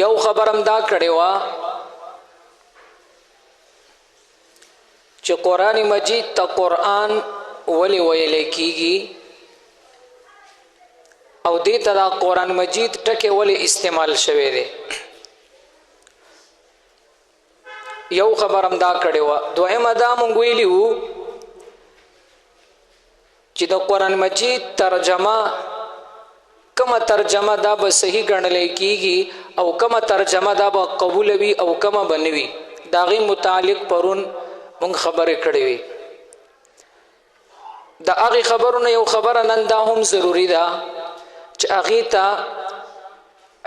یو خبرم دا کړې وه چې قرآن مجید ته قرآن ولې ویلی کیږي او دې ته دا قرآن مجید ټکی ولې استعمال شوی دی. یو خبرم دا کړې وه. دویمه دا مونږ ویلي وو چې د قرآن مجید ترجمه کومه ترجمه دا به صحیح ګڼلی کیږي او کومه ترجمه دا به قبول وي او کومه به نه وي. د هغې متعلق پرون مونږ خبرې کړې وي. د هغې خبرونه یو خبره نن دا هم ضروري ده چې هغې ته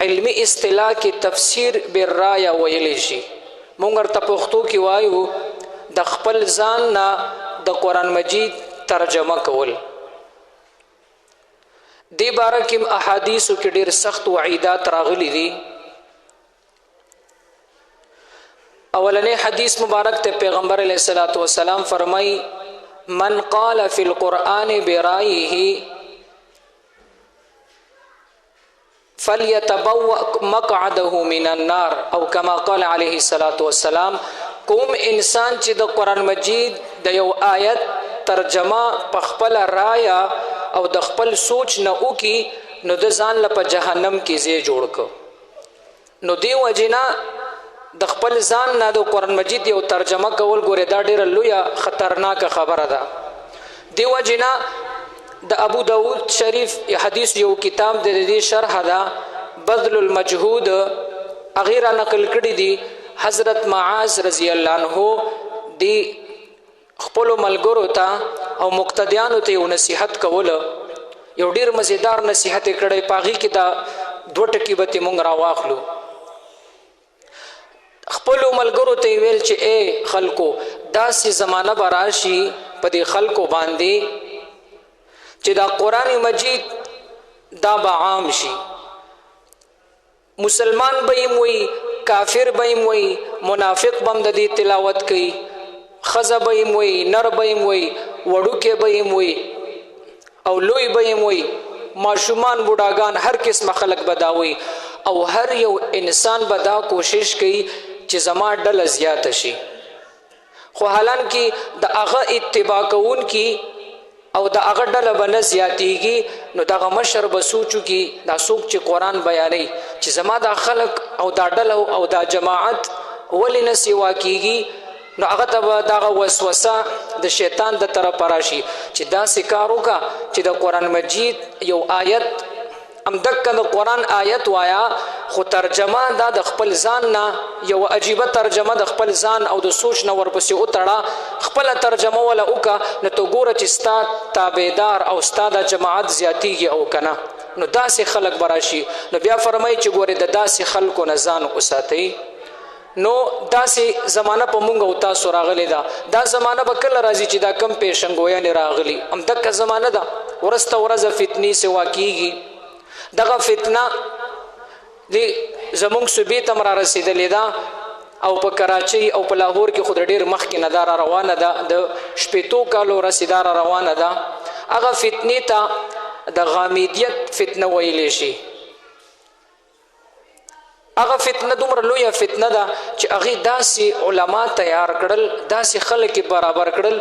علمي اصطلاح کې تفسیر بالرایه ویلی شي. مونږ ورته پښتو کې وایو د خپل ځان نه د قرآن مجید ترجمه کول. دې باره کې احادیثو کې ډېر سخت وعیدات راغلي دي. اولنی حدیث مبارک ته پیغمبر علیہ الصلوۃ والسلام فرمای من قال فی القرآن برایه فلیتبوأ مقعده من النار او کما قال علیہ الصلوۃ والسلام. کوم انسان چې د قرآن مجید د یو آیت ترجمه په خپل رایا او د خپل سوچ نه وکي نو د ځان له په جهنم کې ځای جوړ کو. نو دی وجنا د خپل ځان نه د قرآن مجید یو ترجمه کول ګوره دا ډیره لویه خطرناکه خبره ده. دی وجنا د ابو داود شریف حدیث یو کتاب د دې شرح ده بذل المجهود اغیرا نقل کړي دي. حضرت معاذ رضی الله عنه دی خپل ملګرو ته او مقتدیانو ته یو نصیحت کوله. یو ډیر مزیدار نصیحت کړي پاغي کې دا دوه ټکی به مونږ راواخلو. خپل ملګرو ته ویل چې اے خلکو داسې زمانہ به راشي په دې خلکو باندې چې دا قرآن مجید دا به عام شي. مسلمان به یې وي، کافر به یې وي، منافق به هم د دې تلاوت کوي، ښځه به یې وي، نر به یې وي، وړوکی به یې وي او لوی به یې وي، ماشومان بوډاګان هر قسمه خلک به دا وي او هر یو انسان به دا کوشش کوي چې زما ډله زیاته شي. خو حالانکه د هغه اتباع کوونکي او د هغه ډله به نه زیاتېږي. نو دغه مشر به سوچو کې دا څوک چې قرآن بیانوي چې زما دا خلک او دا ډله او دا جماعت ولې نه سیوا کېږي. نو هغه ته به دغه وسوسه د شیطان د طرفه راشي چې داسې کار وکړه چې د قرآن مجید یو آیت همدکه د قرآن آیت وایا خو ترجمه دا د خپل ځان نه یو عجیبه ترجمه د خپل ځان او د سوچ نه ورپسې وتړه، خپله ترجمه وله وکړه. نو ته ګوره چې ستا تابعدار او ستا د جماعت زیاتیږي او که نه. نو داسې خلک به راشي. نو بیا فرمایي چې ګورې د داسې خلکو نه ځان وساتئ. نو داسې زمانه په مونږ او تاسو راغلی ده. دا زمانه به کله راځي چې دا کم پیشنګویانې راغلي همدکه زمانه ده. ورځ ته ورځ فتنې سوا کېږي. دغه فتنه دی زمونږ صوبې ته هم را رسېدلې ده او په کراچۍ او په لاهور کې خو د ډېر مخکې نه دا را روانه ده، د شپېتو کالو رسې دا را روانه ده. هغه فتنې ته د غامیدیت فتنه ویلی شي. هغه فتنه دومره لویه فتنه ده چې هغې داسې علما تیار کړل، داسې خلک برابر کړل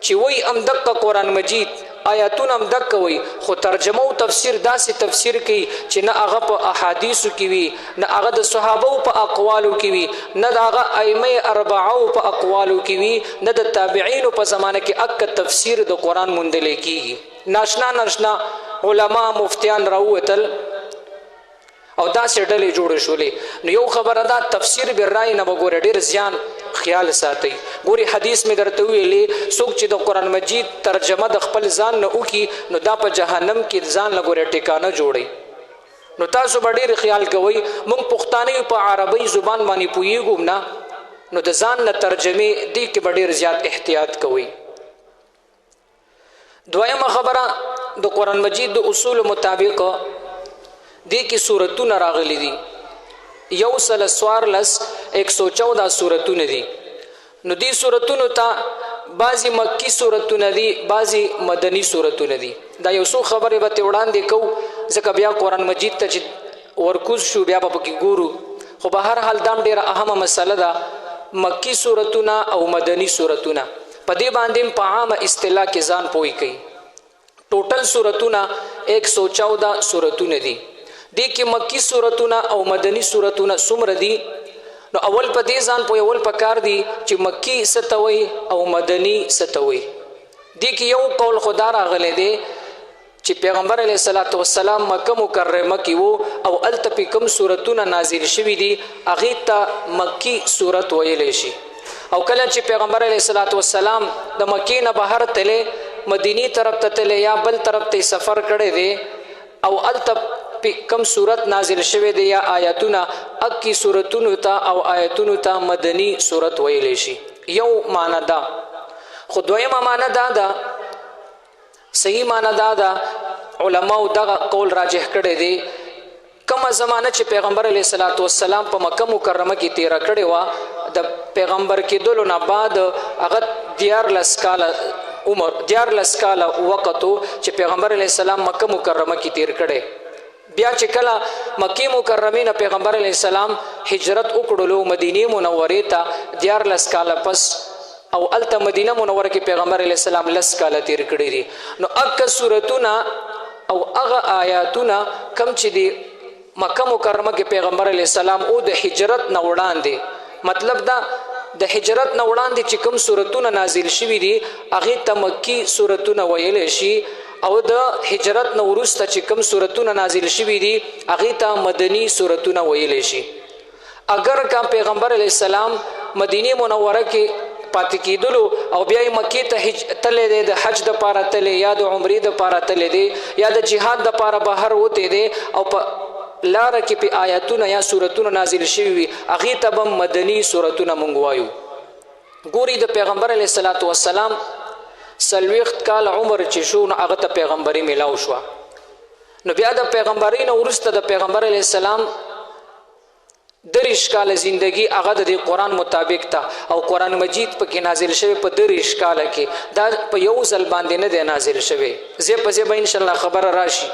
چې وایي همدقه قرآن مجید آیاتونه همدقه وایي خو ترجمه او تفسیر داسې تفسیر کوي چې نه هغه په احادیثو کې وي، نه هغه د صحابو په اقوالو کې وي، نه د هغه ائمه اربعو په اقوالو کې وي، نه د تابعینو په زمانه کې اکه تفسیر د قرآن موندلی کېږي. ناشنا ناشنا علما مفتیان راووتل او داسې ډلې جوړې شولې. نو یو خبره ده تفسیر بالرای نه به ګوره ډېر زیان خیال ساتئ. ګورې حدیث مې درته ویلې څوک چې د قرآن مجید ترجمه د خپل ځان نه وکړي نو دا په جهنم کې ځان له ګوره ټکانه جوړئ. نو تاسو به ډېر خیال کوئ موږ پښتانه په عربی زبان باندې پوهیږو نه، نو د ځان نه ترجمې دې کې به ډېر زیات احتیاط کوئ. دویمه خبره د قرآن مجید د اصول مطابق دې کې سورتونه راغلي دي. 114 سورتونه دي. نو دې سورتونو ته بعضی مکی سورتونه دي، بعضی مدنی سورتونه دي. دا یو څو خبرې به ته وړاندې کوو ځکه بیا قرآن مجید ته چې ورکوز شو بیا به پکې ګورو خو به هر حال دام ډیره اهمه مسله ده مکی سورتونه او مدنی سورتونه په دې باندې په عامه اصطلاح کې ځان پوي کوي ټوټل سورتونه 114 سورتونه دي دې کې مکی سورتونه او مدنی سورتونه څومره دي نو اول په دې ځان پوي اول پکار دي چې مکی ستوي او مدنی ستوي دې کې یو قول خدا راغلی دی چې پیغمبر علیه الصلاۃ والسلام مکه مکرمه کې وو او الته کوم سورتونه نازل شوي دي هغه ته مکی سورت ویل شي او کله چې پیغمبر علیه الصلاۃ والسلام د مکی نه بهر تله مدینی طرف ته تله یا بل طرف ته سفر کړي دي او الته کوم سورت نازل شوي دي یا آیاتونه اکی سورتونو ته او آیاتونو ته مدنی سورت ویل شي یو معنی دا خو دویمه معنی دا ده صحیح معنی دا ده علماء دغه قول راجح کړي دي کومه زمانه چې پیغمبر علیه الصلاۃ والسلام په مکه مکرمه کې تیر کړي وا د پیغمبر کېدلو نه بعد هغه 14 کال عمر 14 کال وخت چې پیغمبر علیه السلام مکه مکرمه کې تیر کړي بیا چې کله مکی مکرمه نه پیغمبر علیه السلام هجرت وکړلو مدینه منوره ته 14 کال پس او الته مدینه منوره کې پیغمبر علیه السلام لس کال تیر کړی دي نو اکه سورتونه او هغه آیاتونه کم چې دي مکه مکرمه کې پیغمبر علیه السلام او د هجرت نه وړاندې مطلب دا د هجرت نه وړاندې چې کوم سورتونه نازل شوي دي هغه ته مکی سورتونه ویل شي او د هجرت نه وروسته چې کوم سورتونه نازل شوي دي هغه ته مدنی سورتونه ویل شي اگر کا پیغمبر علیه السلام مدینه منوره کې پاتې کېدلو او بیا مکی ته تللی دی د حج د پاره تللی یا د عمرې د پاره تللی دی یا د جهاد د پاره بهر وتی دی او په لاره کې په آیاتونه یا سورتونه نازل شوي وي هغې ته به مدني سورتونه موږ وایو ګوري د پیغمبر علیه الصلاۃ والسلام 40 کال عمر چې شو نو هغه ته پیغمبري میلاو شوه نو بیا د پیغمبرۍ نه وروسته د پیغمبر علیه السلام 30 کال زندگی هغه د قرآن مطابق ته او قرآن مجید پکې نازل شوی په 30 کال کې دا په یو ځل باندې نه دی نازل شوی زه په زه به ان شاء الله خبره راشي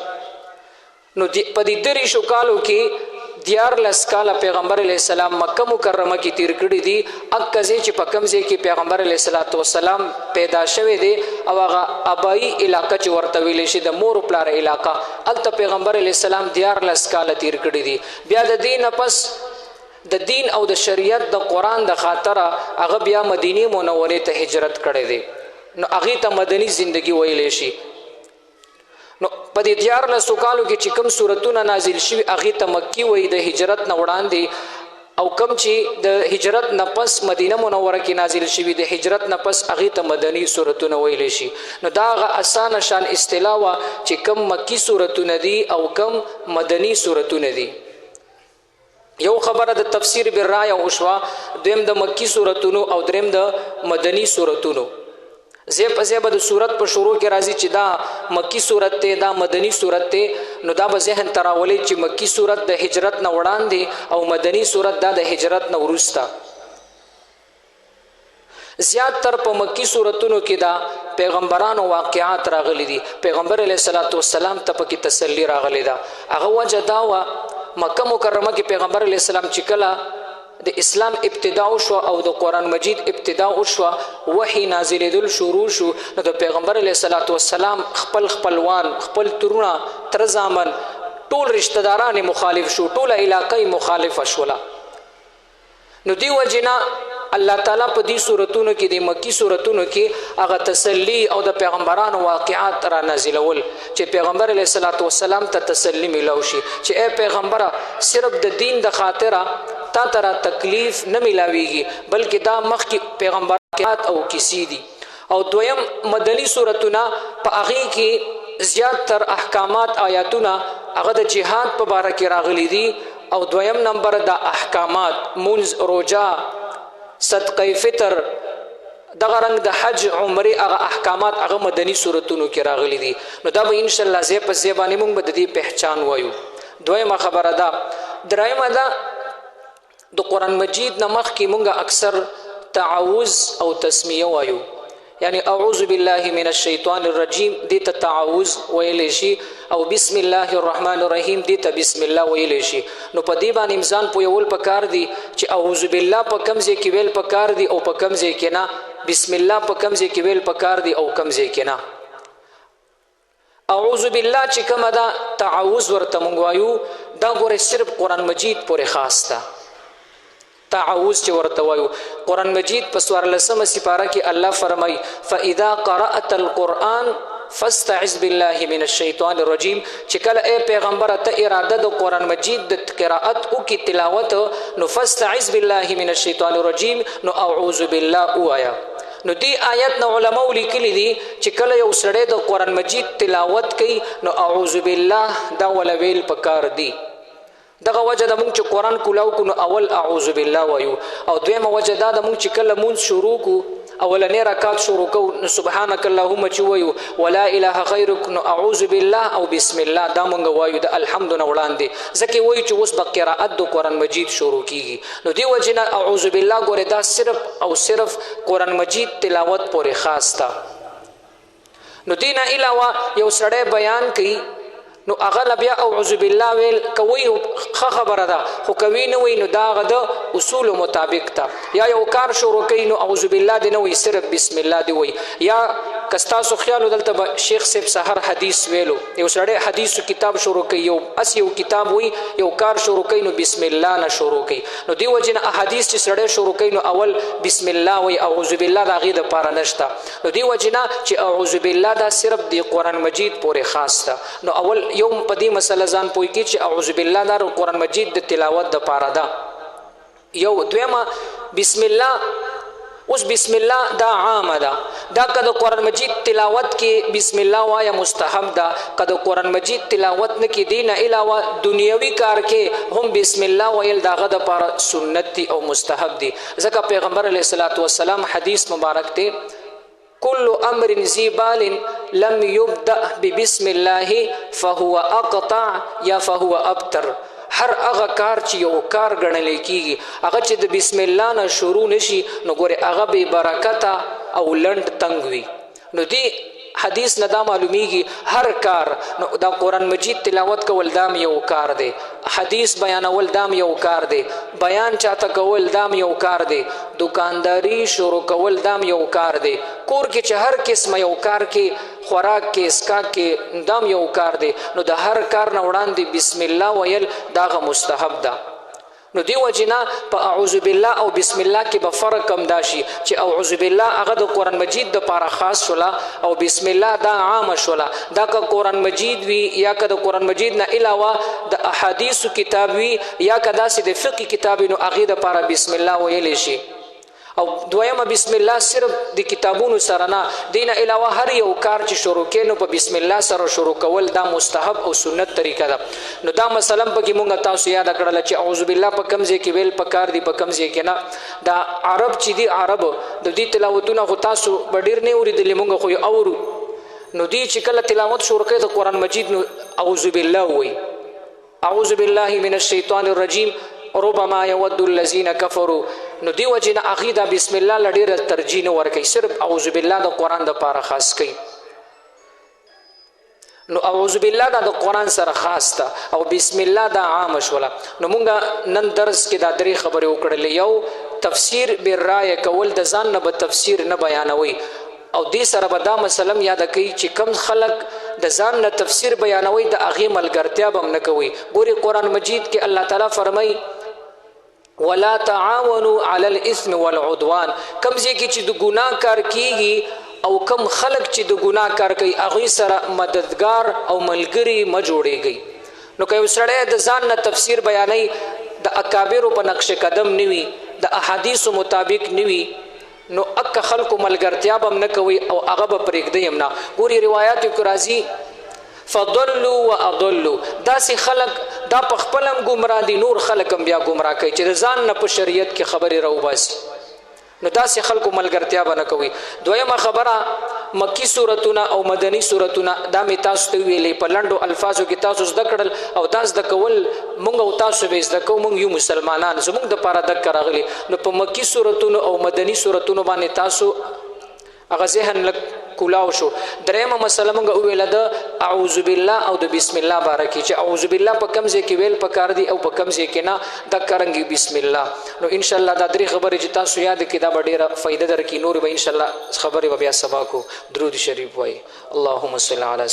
نو په دې 30 کالو کې 14 کال پیغمبر علیه السلام مکه مکرمه کې تیر کړی دي اکه چې په کوم ځای کې پیغمبر علیه الصلاۃ والسلام پیدا شوی دی او هغه ابایی علاقه چې ورته ویل شي د مور پلار علاقه الته پیغمبر علیه السلام 14 کال تیر کړی دي بیا د دین پس د دین او د شریعت د قرآن د خاطره هغه بیا مدینه منوره ته هجرت کړی دی نو هغه ته مدنی زندگی ویل شي نو په دې 14 کالو کې چې کوم سورتونه نازل شوي هغه ته مکی وای د هجرت نه وړاندې او کوم چې د هجرت نه پس مدینه منوره کې نازل شوي د هجرت نه پس هغه ته مدنی سورتونه ویل شي نو دا غ اسانه شان اصطلاح وا چې کوم مکی سورتونه دي او کوم مدنی سورتونه دي یو خبره د تفسیر بالرای او شوا دویم د مکی سورتونو او دریم د مدنی سورتونو زه په زه به د سورت په شروع کې راځي چې دا مکی سورت ته دا مدنی سورت ته نو دا به ذهن تراولي چې مکی سورت د هجرت نه وړاندې او مدنی سورت دا د هجرت نه وروسته زیات تر په مکی سورتونو کې دا پیغمبرانو واقعات راغلي دي پیغمبر علیه الصلاۃ والسلام ته پکې تسلی راغلي دا هغه وجه دا و مکه مکرمه کې پیغمبر علیه السلام چې کله د اسلام ابتدا شو او د قرآن مجید ابتدا شو وحی نازلېدل شروع شو نو د پیغمبر علیه الصلاۃ والسلام خپل خپلوان خپل ترونه تر زامن ټول رشتہ داران مخالف شو ټول علاقه مخالف شولا نو دی وجنا الله تعالی په دې سورتونو کې د مکی سورتونو کې هغه تسلی او د پیغمبرانو واقعات را نازلول چې پیغمبر علیه الصلاۃ والسلام ته تسلی ملو شي چې اے پیغمبره صرف د دین د خاطره تا ترا تکلیف نه ملاويږي بلکې دا مخکې پیغمبرات او کسی دي او دویم مدنی سورتونه په هغه کې زیات تر احکامات آیاتونه هغه د جهاد په باره کې راغلي دي او دویم نمبر د احکامات منځ روزه صدقه فطر دغه رنگ د حج عمره هغه احکامات هغه مدنی سورتونو کې راغلي دي نو دا به ان شاء الله زه په زبانه موږ به د دې پہچان وایو دویمه خبره ده درایمه ده د قرآن مجید نمخ کې موږ اکثر تعوذ او تسمیه وایو یعنی اعوذ بالله من الشیطان الرجیم دې ته تعوذ ویلی شي او بسم الله الرحمن الرحیم دې ته بسم الله ویلی شي. نو په دې باندې انسان پوهول پکار دي چې اعوذ بالله په کوم ځای کې ویل پکار دي او په کوم ځای کې نه، بسم الله په کوم ځای کې ویل پکار دي او کوم ځای کې نه. اعوذ بالله چې کومه ده تعوذ ورته مونږ وایو، دا ګوره صرف قرآن مجید پورې خاص ده. تعوذ چې ورته وایو قرآن مجید په 14مه سپاره کې الله فرمای فاذا قرأت القرآن فاستعذ بالله من الشیطان الرجیم. چې کله ای پیغمبر ته اراده د قرآن مجید د قرائت او کی تلاوت نو فاستعذ بالله من الشیطان الرجیم نو اعوذ بالله وایا. نو دی آیت نو علماء لیکلی دي چې کله یو سړی د قرآن مجید تلاوت کوي نو اعوذ بالله دا ولویل پکار دی. دغه وجه د مونږ چې قرآن کولاو کو نو اول اعوذ بالله وایو، او دویمه وجه دا د مونږ چې کله مونږ شروع کو اولنې رکعت شروع کو نو سبحانك اللهم چې وایو ولا اله غیرک نو اعوذ بالله او بسم الله دا مونږ وایو د الحمد نه وړاندې، ځکه وایو چې اوس به قرائت د قرآن مجید شروع کیږي. نو دی وجه نه اعوذ بالله ګوره دا صرف او صرف قرآن مجید تلاوت پورې خاص تا. نو دینه علاوه یو سړی بیان کوي نو هغه بیا اعوذ بالله ویل کوي خبره ده، خو کوي نه وي نو دا هغه د اصول مطابق ته. یا یو کار شروع کوي نو اعوذ بالله دی نه وي صرف بسم الله دی وي. یا کستاسو خیالو دلته به شیخ صاحب سحر حدیث ویلو، یو سړی حدیثو کتاب شروع کوي، یو کتاب وي یو کار شروع کوي نو بسم الله نه شروع کوي. نو دی وجه نه احادیث چې سړی شروع کوي نو اول بسم الله وي، اعوذ بالله د هغې دپاره نشته. نو دی وجه نه چې اعوذ بالله دا صرف د قرآن مجید پورې خاص ده. نو اول یو په دې مسله ځان پوه کړي چې اعوذ بالله دا قرآن مجید د تلاوت دپاره ده. یو دویمه بسم الله، اوس بسم الله دا عامه ده، دا که د قرآن مجید تلاوت کې بسم الله وایا مستحب ده، که د قرآن مجید تلاوت نه کې دینه علاوه دنیوي کار کې هم بسم الله ویل د هغه دپاره سنت دي او مستحب دي. ځکه پیغمبر علیه الصلاة والسلام حدیث مبارک دی كل امر ذي بال لم يبدأ ببسم الله فهو اقطع یا فهو ابتر. هر هغه کار چې یو کار ګڼل کیږي هغه چې د بسم الله نه شروع نشي نو ګوره هغه بې برکته او لنډ تنګ وي. نو دی حدیث نه دا معلومیږي هر کار نو دا قرآن مجید تلاوت کول دام یو کار دی، حدیث بیانول دام یو کار دی، بیان چاته کول دام یو کار دی، دکانداری شروع کول دام یو کار دی، کور کې چې هر قسمه یو کار کې خوراک کې اسکاک کې دام یو کار دی. نو د هر کار نه وړاندې بسم الله ویل داغه مستحب ده. نو دی وجنا په اعوذ بالله او بسم الله کې به فرق کم داشي چې اعوذ بالله هغه د قرآن مجید د پاره خاص شولا او بسم الله دا عام شولا. دا که قرآن مجید وی یا که د قرآن مجید نه علاوه د احادیث کتاب وی یا که داسې د فقه کتاب نو هغې د پاره بسم الله ویلی شي. او دویمه بسم الله صرف د کتابونو سره نه، دینه علاوه هر یو کار چې شروع کې نو په بسم الله سره شروع کول دا مستحب او سنت طریقه ده. نو دا مثلا پکې مونږ تاسو یاد کړل چې اعوذ بالله په کوم ځای کې ویل پکار دي په کوم ځای کې نه. دا عرب چې دي عرب د دې تلاوتونه خو تاسو به ډېر نه اورېدلي، مونږ خو یې اورو. نو دوی چې کله تلاوت شروع کوي د قرآن مجید نو اعوذ بالله وایي اعوذ بالله من الشیطان الرجیم ربما يود الذين كفروا. نو دی وجه نه هغې دا بسم الله له ډېره ترجیح نه ورکوي، صرف اعوذ بالله د قرآن دپاره خاص کوي. نو اعوذ بالله دا د قرآن سره خاص ده او بسم الله دا عام شوله. نو مونږ نن درس کې دا درې خبرې وکړلې. یو تفسیر بالرایه کول، د ځان نه به تفسیر نه بیانوي، او دې سره به دا مسله یاده کوي چې کم خلک د ځان نه تفسیر بیانوي د هغې ملګرتیا به هم نه کوي. ګورې قرآن مجید کې الله تعالی فرمایي ولا تعاونوا على الاثم والعدوان. کم ځای کې چې د ګناه کار کیږي او کم خلق چې د ګناه کار کوي هغوی سره مددگار او ملګري مه جوړیږئ. نو که یو سړی د ځان نه تفسیر بیانوي د اکابرو په نقش قدم نه وي، د احادیثو مطابق نه وي، نو اکه خلکو ملګرتیا به هم نه کوي او هغه به پرېږدئ هم نه. ګورې روایاتو کې راځي فضلوا واضلوا، داسې خلک دا په خپل هم ګمراه دي، نور خلک هم بیا ګمراه کوي چې د ځان نه په شریعت کې خبرې راوباسي. نو داسې خلکو ملګرتیا به نه کوي. دویمه خبره مکی صورتونه او مدني صورتونه دا مې تاسو ته ویلې په لنډو الفاظو کې تاسو زده کړل او دا زده کول مونږ او تاسو به زده کوو، مونږ یو مسلمانان زمونږ دپاره دک راغلي. نو په مکی صورتونو او مدني صورتونو باندې تاسو هغه ذهن لک کولاو شو. درېمه مسله موږ وویله د اعوذ بالله او د بسم الله باره کې چې اعوذ بالله په کوم ځای کې ویل پکار دي او په کوم ځای کې نه، دقه رنګې بسم الله. نو انشاءالله دا درې خبرې چې تاسو یاد کړئ دا به ډېره فایده درکړي. نورې به انشاءالله خبرې به بیا سبا کو. درود شریف وایي. اللهم صل علی